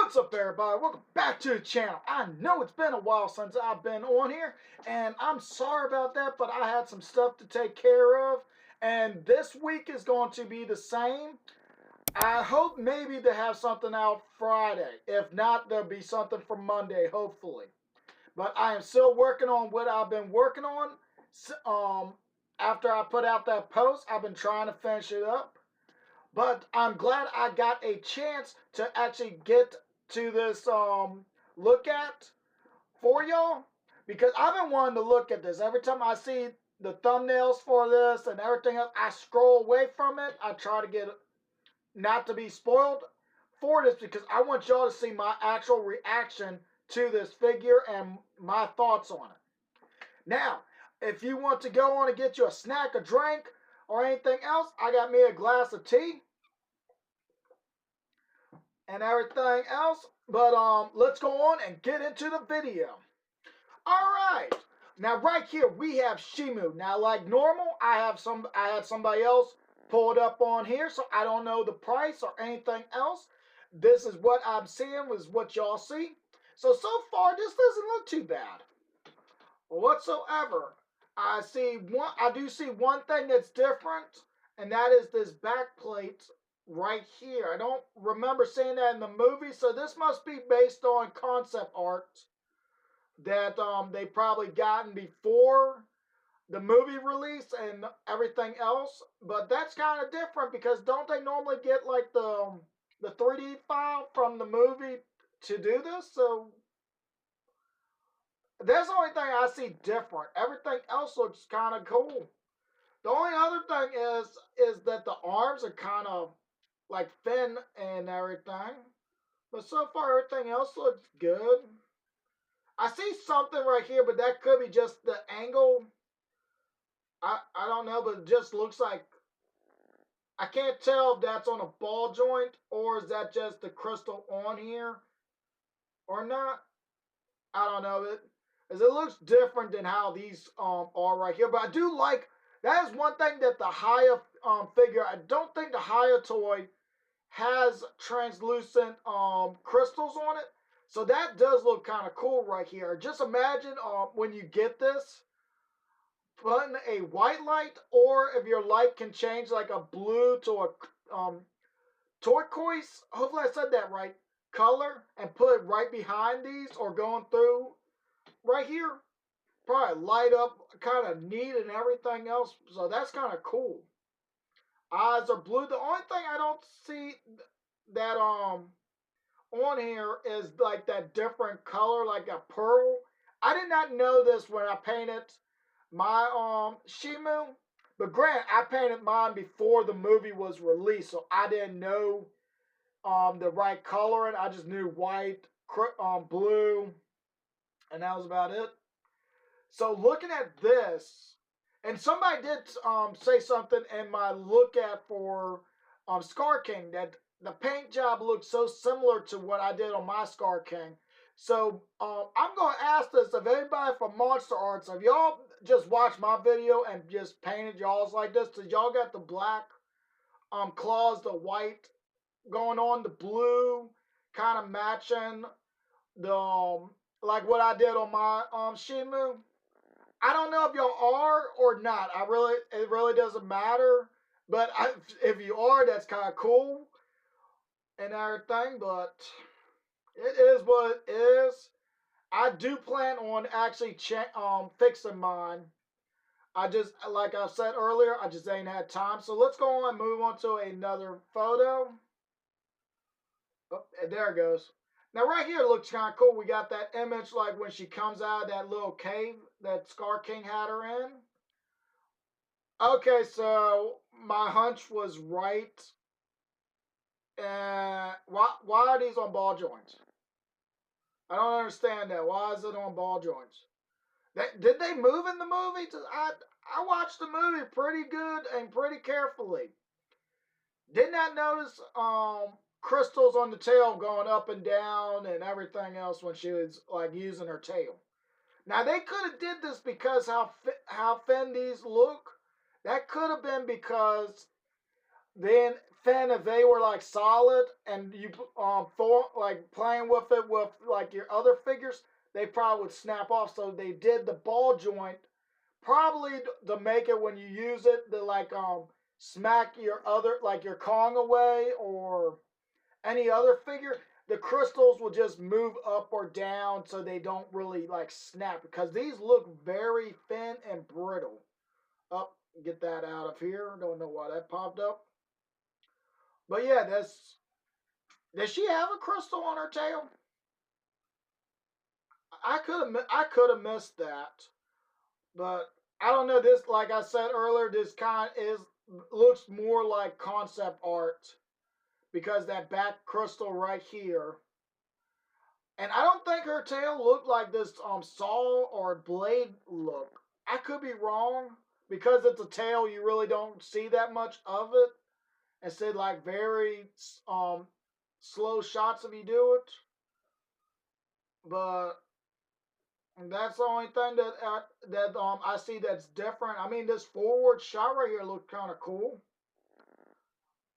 What's up, everybody? Welcome back to the channel. I know it's been a while since I've been on here, and I'm sorry about that, but I had some stuff to take care of, and this week is going to be the same. I hope maybe to have something out Friday. If not, there'll be something for Monday, hopefully. But I am still working on what I've been working on. After I put out that post, I've been trying to finish it up. But I'm glad I got a chance to actually get to this look at for y'all, because I've been wanting to look at this. Every time I see the thumbnails for this and everything else, I scroll away from it. I try to get not to be spoiled for this, because I want y'all to see my actual reaction to this figure and my thoughts on it. Now, if you want to go on and get you a snack, a drink, or anything else, I got me a glass of tea and everything else. But let's go on and get into the video. Alright. Now right here we have Shimu. Now like normal, I had somebody else pull it up on here, so I don't know the price or anything else. This is what I'm seeing, is what y'all see. So far this doesn't look too bad whatsoever. I do see one thing that's different, and that is this back plate right here. I don't remember seeing that in the movie, so this must be based on concept art that they probably gotten before the movie release and everything else. But that's kind of different, because don't they normally get like the 3D file from the movie to do this? So that's the only thing I see different. Everything else looks kind of cool. The only other thing is that the arms are kind of like thin and everything. But so far everything else looks good. I see something right here, but that could be just the angle. I don't know, but it just looks like, I can't tell if that's on a ball joint or is that just the crystal on here or not. I don't know. It looks different than how these are right here. But I do like, that is one thing that the Haya figure, I don't think the Haya toy has translucent crystals on it. So that does look kind of cool right here. Just imagine when you get this, putting a white light, or if your light can change like a blue to a turquoise, hopefully I said that right, color, and put it right behind these or going through right here. Probably light up kind of neat and everything else. So that's kind of cool. Eyes are blue. The only thing I don't see that on here is like that different color, like a pearl. I did not know this when I painted my Shimu. But granted, I painted mine before the movie was released, so I didn't know the right color, and I just knew white, blue, and that was about it. So looking at this, and somebody did say something in my look at for Scar King, that the paint job looks so similar to what I did on my Scar King. So I'm going to ask this of anybody from Monster Arts. Have y'all just watched my video and just painted y'all's like this? Did y'all got the black claws, the white going on, the blue kind of matching the like what I did on my Shimu? I don't know if y'all are or not. It really doesn't matter. But if you are, that's kind of cool and everything. But it is what it is. I do plan on actually fixing mine. I just, like I said earlier, I just ain't had time. So let's go on and move on to another photo. Oh, there it goes. Now right here it looks kind of cool. We got that image like when she comes out of that little cave that Scar King had her in. Okay, so my hunch was right. And why are these on ball joints? I don't understand that. Why is it on ball joints? Did they move in the movie? I watched the movie pretty good and pretty carefully. Did not notice crystals on the tail going up and down and everything else when she was like using her tail. Now they could have did this because how thin these look. That could have been because then fin, if they were like solid and you for like playing with it with like your other figures, they probably would snap off. So they did the ball joint probably to make it when you use it to like smack your other like your Kong away or any other figure. The crystals will just move up or down so they don't really like snap because these look very thin and brittle. Up, get that out of here. Don't know why that popped up. But yeah, that's. Does she have a crystal on her tail? I could have missed that, but I don't know. This, like I said earlier, this kind is looks more like concept art because that back crystal right here, and I don't think her tail looked like this saw or blade look. I could be wrong because it's a tail. You really don't see that much of it. Instead, like very slow shots if you do it. But that's the only thing that I see that's different. I mean, this forward shot right here looks kind of cool.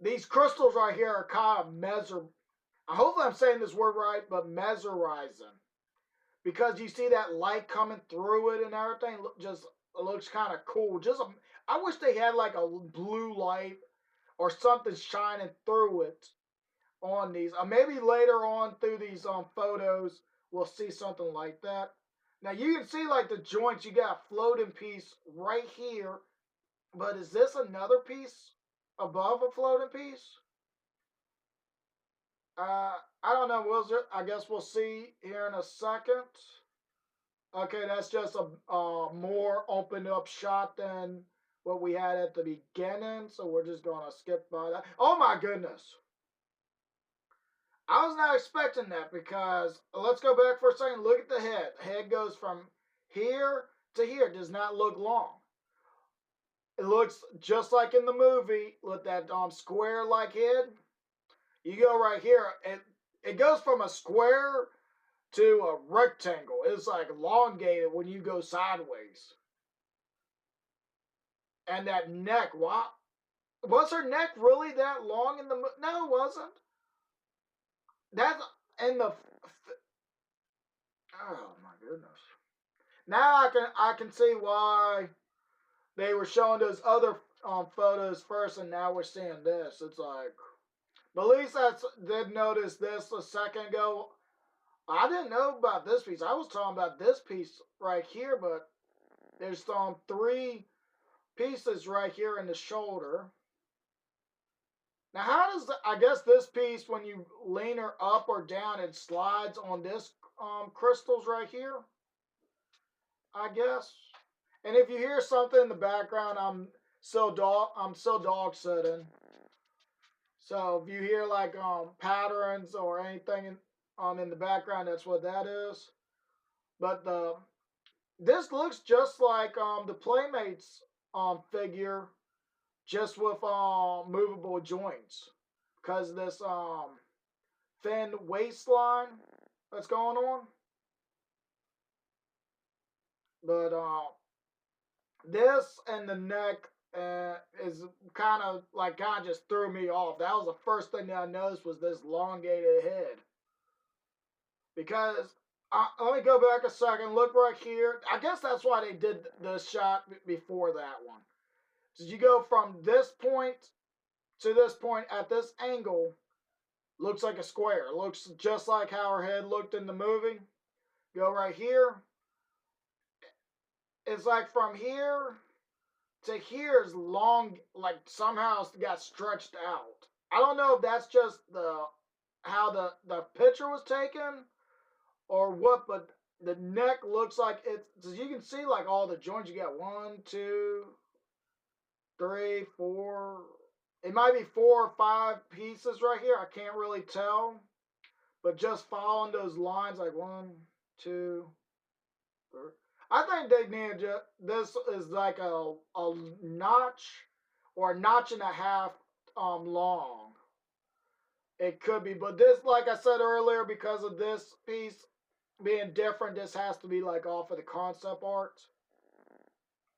These crystals right here are kind of Hopefully, I'm saying this word right, but mesmerizing because you see that light coming through it and everything. Just it looks kind of cool. I wish they had like a blue light or something shining through it on these. Maybe later on through these photos, we'll see something like that. Now you can see like the joints. You got a floating piece right here, but is this another piece above a floating piece? I don't know. I guess we'll see here in a second. Okay, that's just a more opened up shot than what we had at the beginning. So we're just gonna skip by that. Oh my goodness! I was not expecting that because let's go back for a second. Look at the head. The head goes from here to here. It does not look long. It looks just like in the movie with that square like head. You go right here, it goes from a square to a rectangle. It's like elongated when you go sideways. And that neck, wow. Was her neck really that long in the no, it wasn't. That's in the oh my goodness. Now I can see why they were showing those other photos first, and now we're seeing this. It's like, but at least I did notice this a second ago. I didn't know about this piece. I was talking about this piece right here, but there's three pieces right here in the shoulder. Now, how does I guess this piece when you lean her up or down, it slides on this crystals right here. I guess. And if you hear something in the background, I'm still dog sitting. So if you hear like patterns or anything in the background, that's what that is. But this looks just like the Playmates figure, just with movable joints, because this thin waistline that's going on. But this and the neck is kind of just threw me off. That was the first thing that I noticed was this elongated head. Because let me go back a second. Look right here. I guess that's why they did the shot before that one. So you go from this point to this point at this angle. Looks like a square. It looks just like how her head looked in the movie. Go right here. It's like from here to here is long, like somehow it got stretched out. I don't know if that's just how the picture was taken or what, but the neck looks like it's. So you can see like all the joints. You got 1, 2, 3, 4. It might be 4 or 5 pieces right here. I can't really tell, but just following those lines, like 1, 2, 3. I think they need this is like a notch or a notch and a half long. It could be, but this, like I said earlier, because of this piece being different, this has to be like off of the concept art.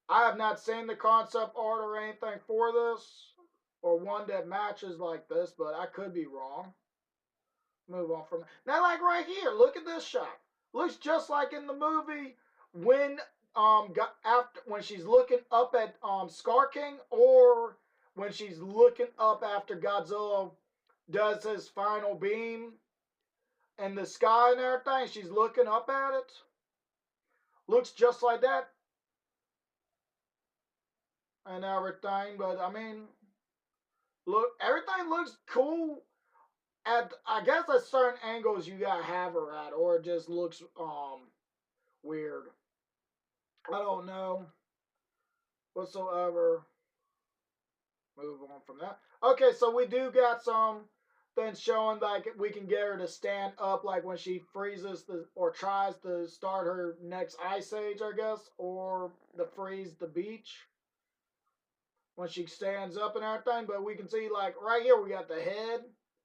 I have not seen the concept art or anything for this. or one that matches like this, but I could be wrong. Move on from now. Like right here, look at this shot. Looks just like in the movie when after when she's looking up at Scar King, or when she's looking up after Godzilla does his final beam in the sky and everything. She's looking up at it. Looks just like that and everything. But I mean, look, everything looks cool at, I guess, at certain angles you gotta have her at, or it just looks weird. I don't know whatsoever. Move on from that. Okay, so we do got some things showing like we can get her to stand up, like when she freezes the or tries to start her next ice age, I guess, or the freeze the beach when she stands up and everything. But we can see like right here we got the head.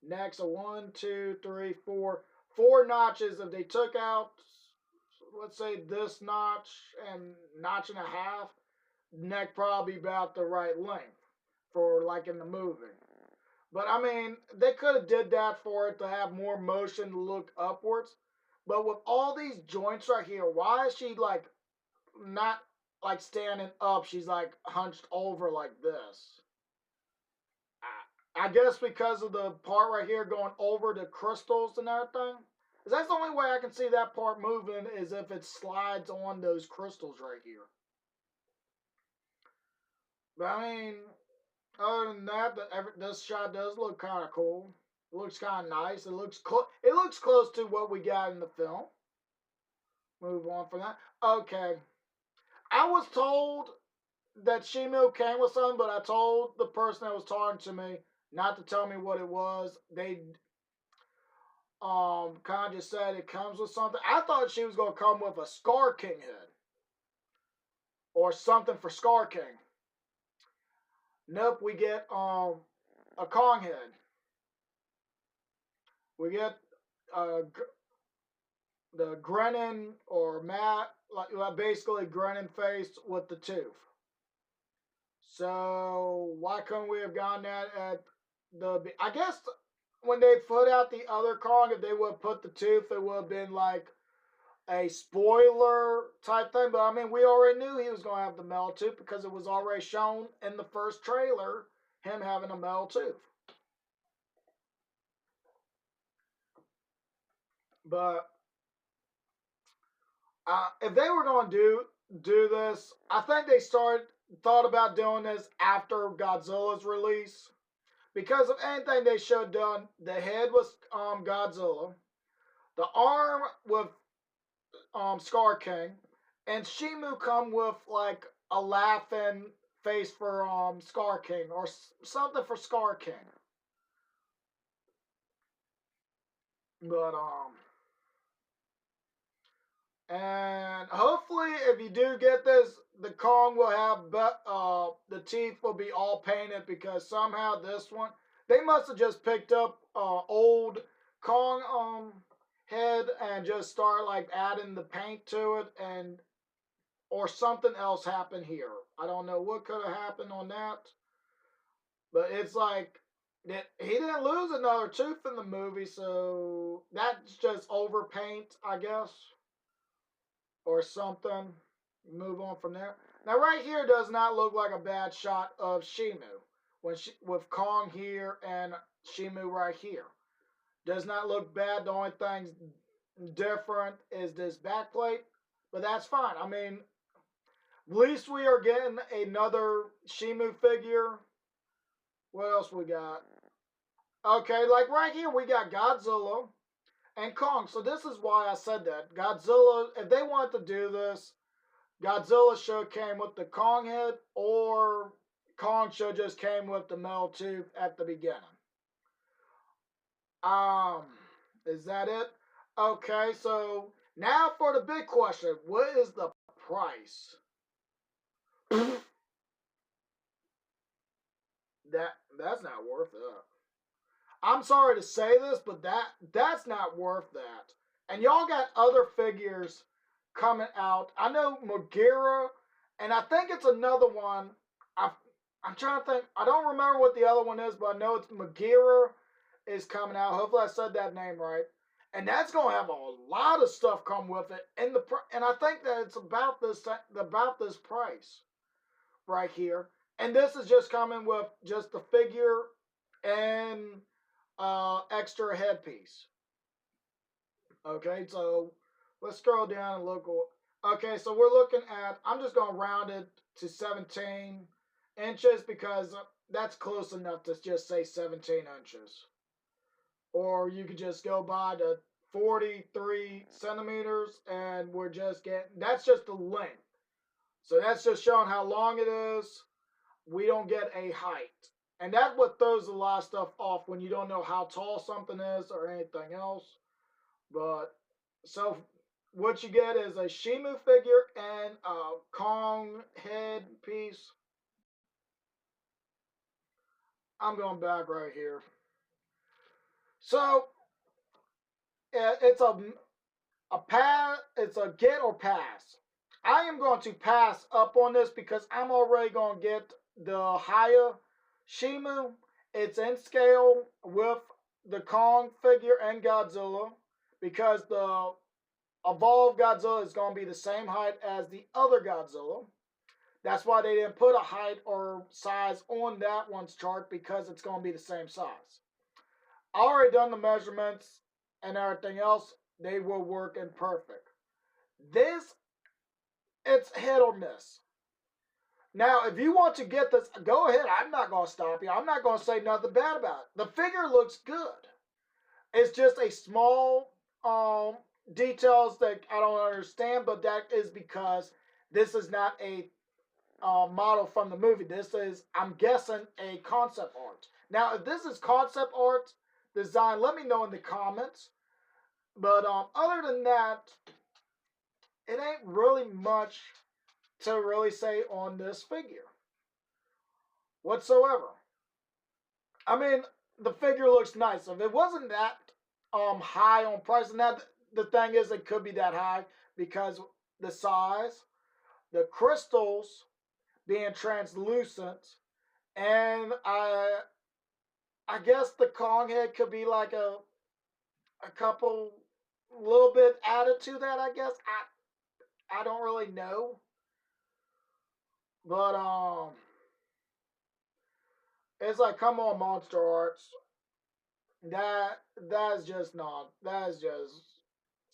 Next, a 1, 2, 3, 4, 4 notches. If they took out, let's say, this notch and notch and a half, neck probably about the right length for like in the movie. But I mean, they could have did that for it to have more motion to look upwards. But with all these joints right here, why is she like not like standing up? She's like hunched over like this. I guess because of the part right here going over the crystals and everything. Cause that's the only way I can see that part moving is if it slides on those crystals right here. But I mean, other than that, this shot does look kind of cool. It looks kind of nice. It looks It looks close to what we got in the film. Move on from that. Okay, I was told that Shimu came with something, but I told the person that was talking to me not to tell me what it was. They kind of just said it comes with something. I thought she was gonna come with a Scar King head or something for Scar King. Nope, we get a Kong head. We get uh, the grinning or Matt, like basically grinning face with the tooth. So why couldn't we have gone that at the? I guess when they put out the other Kong, if they would have put the tooth, it would have been like a spoiler type thing. But I mean, we already knew he was going to have the metal tooth because it was already shown in the first trailer, him having a metal tooth. But if they were going to do this, I think they thought about doing this after Godzilla's release. Because of anything they should have done, the head was Godzilla, the arm with Scar King, and Shimu come with like a laughing face for Scar King or something for Scar King. But and hopefully, if you do get this, the Kong will have the teeth will be all painted because somehow this one they must have just picked up old Kong head and just start like adding the paint to it and or something else happened here. I don't know what could have happened on that, but it's like that he didn't lose another tooth in the movie, so that's just overpaint, I guess, or something. Move on from there. Now, right here does not look like a bad shot of Shimu with Kong here and Shimu right here. Does not look bad. The only thing different is this backplate, but that's fine. I mean, at least we are getting another Shimu figure. What else we got? Okay, like right here we got Godzilla and Kong. So this is why I said that. Godzilla, if they want to do this, Godzilla should have came with the Kong head, or Kong should have just came with the metal tooth at the beginning. Um, is that it? Okay, so now for the big question: what is the price? That's not worth it. I'm sorry to say this, but that's not worth that. And y'all got other figures coming out. I know Magira, and I think it's another one. I I'm trying to think. I don't remember what the other one is, but I know it's Magira is coming out. Hopefully, I said that name right. And that's going to have a lot of stuff come with it. And I think that it's about this price right here. And this is just coming with just the figure and extra headpiece. Okay, so let's scroll down and look. Okay, so we're looking at, I'm just going to round it to 17 inches because that's close enough to just say 17 inches. Or you could just go by the 43 centimeters and we're just getting, that's just the length. So that's just showing how long it is. We don't get a height. And that's what throws a lot of stuff off when you don't know how tall something is or anything else. But so what you get is a Shimu figure and a Kong head piece. I'm going back right here. So it's a pass. It's a get or pass. I am going to pass up on this because I'm already going to get the higher Shimu. It's in scale with the Kong figure and Godzilla because the Evolved Godzilla is going to be the same height as the other Godzilla. That's why they didn't put a height or size on that one's chart because it's going to be the same size. I already done the measurements and everything else. They will work in perfect. This, it's hit or miss. Now, if you want to get this, go ahead. I'm not going to stop you. I'm not going to say nothing bad about it. The figure looks good. It's just a small details that I don't understand, but that is because this is not a model from the movie. This is, I'm guessing, a concept art. Now, if this is concept art design, let me know in the comments. But other than that, it ain't really much to really say on this figure whatsoever. I mean, the figure looks nice. If it wasn't that high on price, and that the thing is, it could be that high because the size, the crystals being translucent, and I guess the Kong head could be like a couple little bit added to that. I guess I don't really know, but it's like, come on, Monster Arts. That's just not. That's just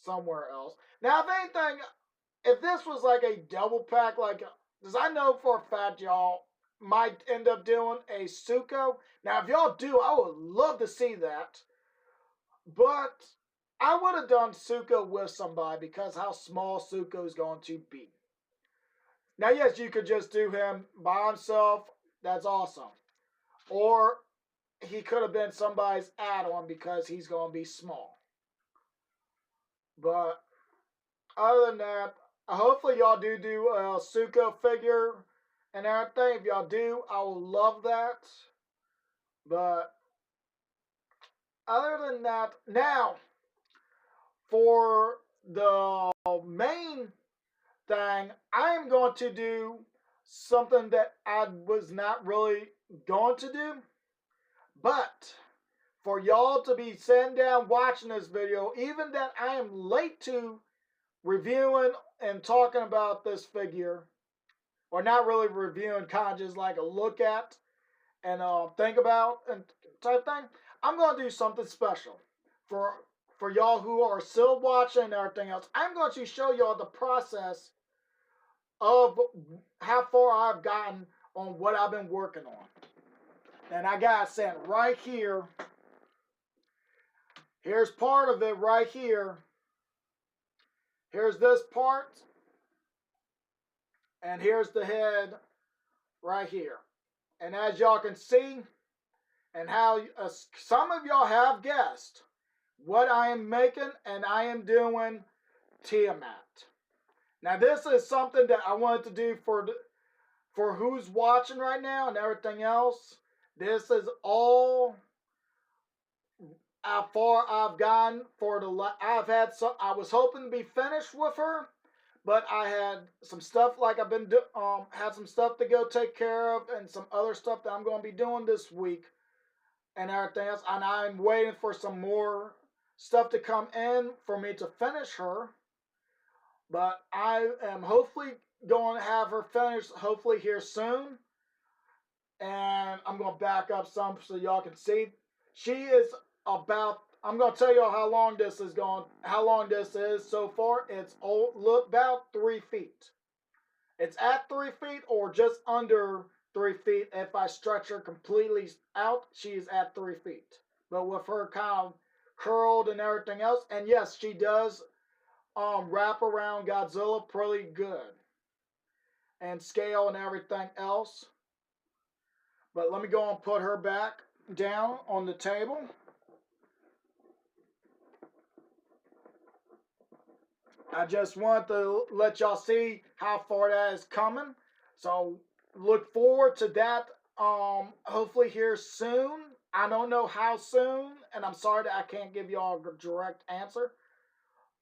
somewhere else. Now, if anything, if this was like a double pack, like, because I know for a fact y'all might end up doing a Suko. Now, if y'all do, I would love to see that. But I would have done Suko with somebody because how small Suko is going to be. Now, yes, you could just do him by himself. That's awesome. Or he could have been somebody's add-on because he's going to be small. But other than that, hopefully y'all do a Suko figure and everything. If y'all do, I will love that. But other than that, now for the main thing, I am going to do something that I was not really going to do. But for y'all to be sitting down watching this video, even that I am late to reviewing and talking about this figure, or not really reviewing, kind of just like a look at and think about and type thing, I'm going to do something special for y'all who are still watching and everything else. I'm going to show y'all the process of how far I've gotten on what I've been working on. And I got it sent right here. Here's part of it right here. Here's this part. And here's the head right here. And as y'all can see, and how some of y'all have guessed what I am making, and I am doing Tiamat. Now this is something that I wanted to do for who's watching right now and everything else. This is all how far I've gone for the. I've had some. I was hoping to be finished with her, But I had some stuff like I've been had some stuff to go take care of and some other stuff that I'm going to be doing this week and everything else. And I'm waiting for some more stuff to come in for me to finish her. But I am hopefully going to have her finished hopefully here soon. And I'm going to back up some so y'all can see. She is about, I'm going to tell y'all how long this is going, how long this is so far. It's about 3 feet. It's at 3 feet or just under 3 feet. If I stretch her completely out, she's at 3 feet. But with her kind of curled and everything else, and yes, she does wrap around Godzilla pretty good and scale and everything else. But let me go and put her back down on the table. I just want to let y'all see how far that is coming. So look forward to that hopefully here soon. I don't know how soon, and I'm sorry that I can't give y'all a direct answer.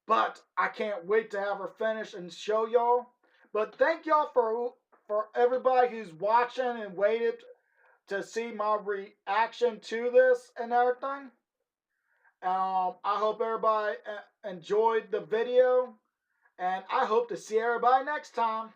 But I can't wait to have her finish and show y'all. But thank y'all for everybody who's watching and waited to see my reaction to this and everything. I hope everybody enjoyed the video, and I hope to see everybody next time.